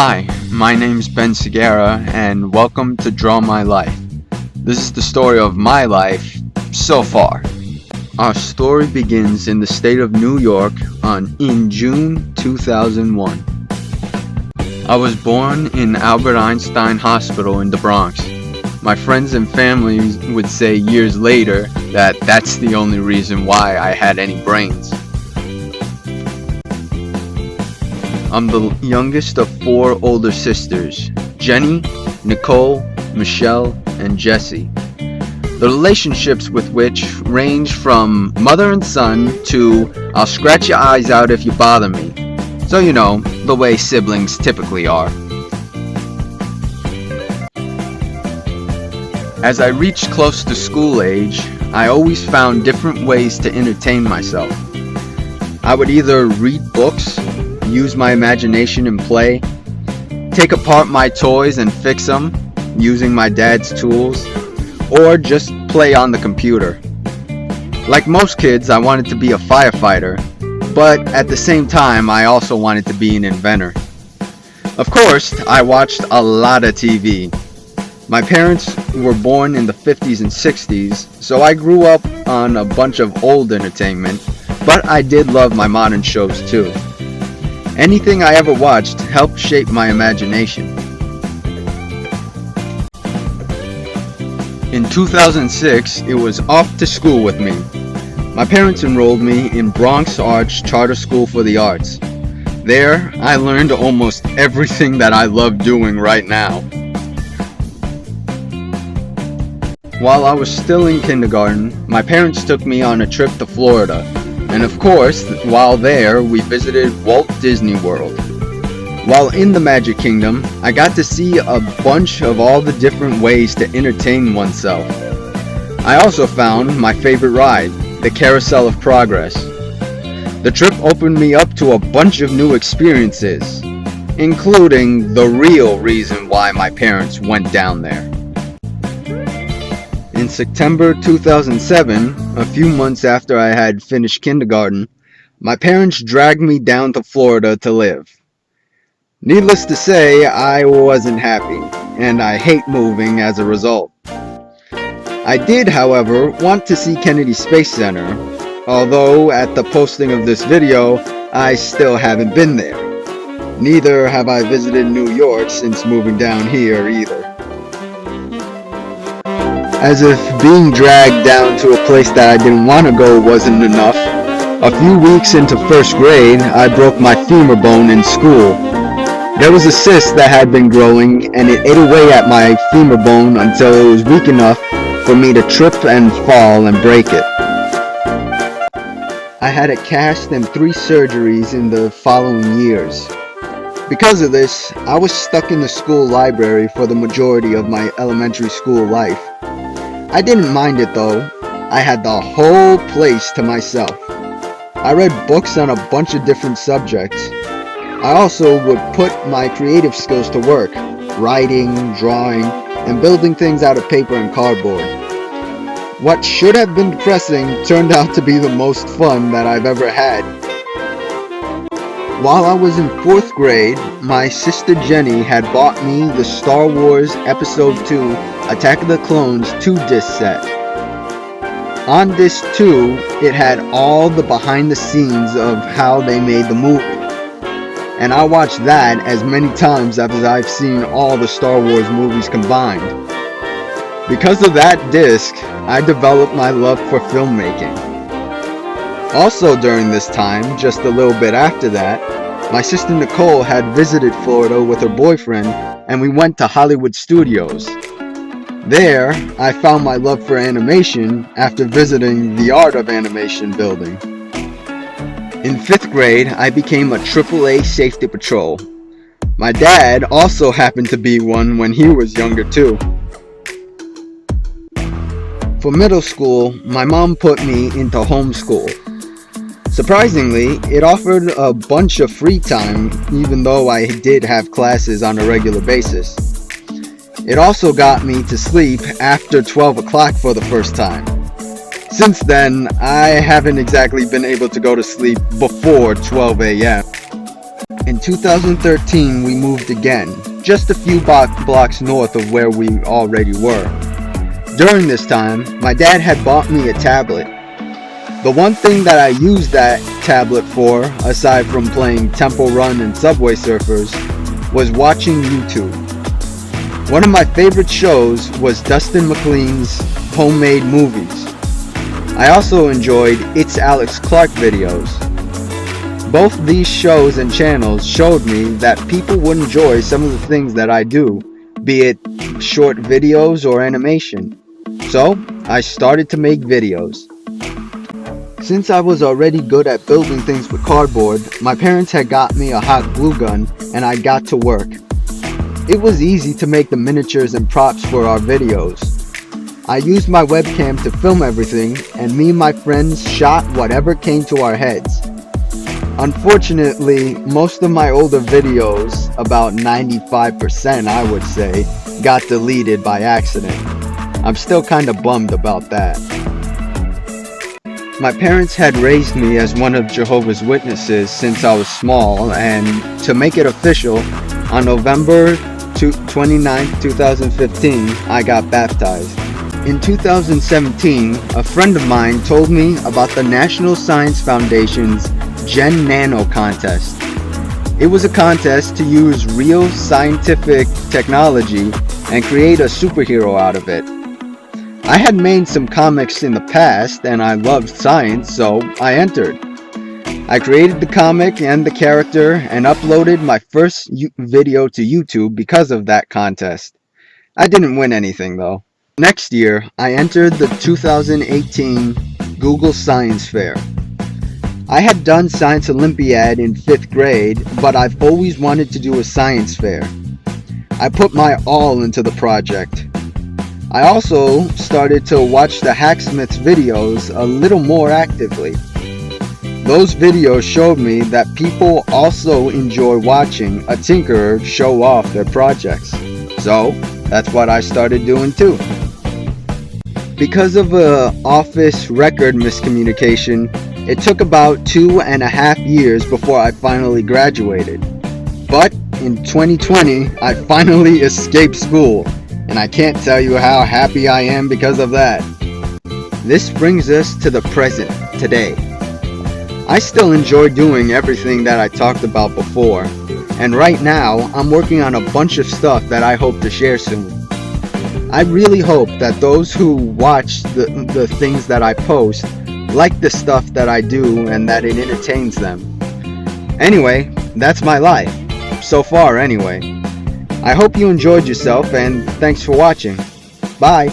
Hi, my name's Ben Segura, and welcome to Draw My Life. This is the story of my life so far. Our story begins in the state of New York in June 2001. I was born in Albert Einstein Hospital in the Bronx. My friends and family would say years later that that's the only reason why I had any brains. I'm the youngest of four older sisters, Jenny, Nicole, Michelle, and Jessie. The relationships with which range from mother and son to I'll scratch your eyes out if you bother me. So you know, the way siblings typically are. As I reached close to school age, I always found different ways to entertain myself. I would either read books, use my imagination and play, take apart my toys and fix them using my dad's tools, or just play on the computer. Like most kids, I wanted to be a firefighter, but at the same time I also wanted to be an inventor. Of course, I watched a lot of TV. My parents were born in the 50s and 60s, so I grew up on a bunch of old entertainment, but I did love my modern shows too. Anything I ever watched helped shape my imagination. In 2006, it was off to school with me. My parents enrolled me in Bronx Arts Charter School for the Arts. There, I learned almost everything that I love doing right now. While I was still in kindergarten, my parents took me on a trip to Florida. And of course, while there, we visited Walt Disney World. While in the Magic Kingdom, I got to see a bunch of all the different ways to entertain oneself. I also found my favorite ride, the Carousel of Progress. The trip opened me up to a bunch of new experiences, including the real reason why my parents went down there. In September 2007, a few months after I had finished kindergarten, my parents dragged me down to Florida to live. Needless to say, I wasn't happy, and I hate moving as a result. I did, however, want to see Kennedy Space Center, although at the posting of this video, I still haven't been there. Neither have I visited New York since moving down here either. As if being dragged down to a place that I didn't want to go wasn't enough, a few weeks into first grade, I broke my femur bone in school. There was a cyst that had been growing, and it ate away at my femur bone until it was weak enough for me to trip and fall and break it. I had a cast and 3 surgeries in the following years. Because of this, I was stuck in the school library for the majority of my elementary school life. I didn't mind it though. I had the whole place to myself. I read books on a bunch of different subjects. I also would put my creative skills to work, writing, drawing, and building things out of paper and cardboard. What should have been depressing turned out to be the most fun that I've ever had. While I was in 4th grade, my sister Jenny had bought me the Star Wars Episode II Attack of the Clones 2-disc set. On disc 2, it had all the behind the scenes of how they made the movie. And I watched that as many times as I've seen all the Star Wars movies combined. Because of that disc, I developed my love for filmmaking. Also during this time, just a little bit after that, my sister Nicole had visited Florida with her boyfriend, and we went to Hollywood Studios. There, I found my love for animation after visiting the Art of Animation building. In 5th grade, I became a AAA safety patrol. My dad also happened to be one when he was younger too. For middle school, my mom put me into homeschool. Surprisingly, it offered a bunch of free time, even though I did have classes on a regular basis. It also got me to sleep after 12 o'clock for the first time. Since then, I haven't exactly been able to go to sleep before 12 a.m. In 2013, we moved again, just a few blocks north of where we already were. During this time, my dad had bought me a tablet. The one thing that I used that tablet for, aside from playing Temple Run and Subway Surfers, was watching YouTube. One of my favorite shows was Dustin McLean's Homemade Movies. I also enjoyed It's Alex Clark videos. Both these shows and channels showed me that people would enjoy some of the things that I do, be it short videos or animation. So, I started to make videos. Since I was already good at building things with cardboard, my parents had got me a hot glue gun and I got to work. It was easy to make the miniatures and props for our videos. I used my webcam to film everything, and me and my friends shot whatever came to our heads. Unfortunately, most of my older videos, about 95% I would say, got deleted by accident. I'm still kinda bummed about that. My parents had raised me as one of Jehovah's Witnesses since I was small, and to make it official, on November 29, 2015, I got baptized. In 2017, a friend of mine told me about the National Science Foundation's Gen Nano contest. It was a contest to use real scientific technology and create a superhero out of it. I had made some comics in the past and I loved science, so I entered. I created the comic and the character and uploaded my first video to YouTube because of that contest. I didn't win anything though. Next year, I entered the 2018 Google Science Fair. I had done Science Olympiad in 5th grade, but I've always wanted to do a science fair. I put my all into the project. I also started to watch the Hacksmiths videos a little more actively. Those videos showed me that people also enjoy watching a tinkerer show off their projects. So, that's what I started doing too. Because of a office record miscommunication, it took about 2.5 years before I finally graduated. But in 2020, I finally escaped school, and I can't tell you how happy I am because of that. This brings us to the present, today. I still enjoy doing everything that I talked about before, and right now I'm working on a bunch of stuff that I hope to share soon. I really hope that those who watch the things that I post like the stuff that I do and that it entertains them. Anyway, that's my life. So far anyway. I hope you enjoyed yourself and thanks for watching. Bye!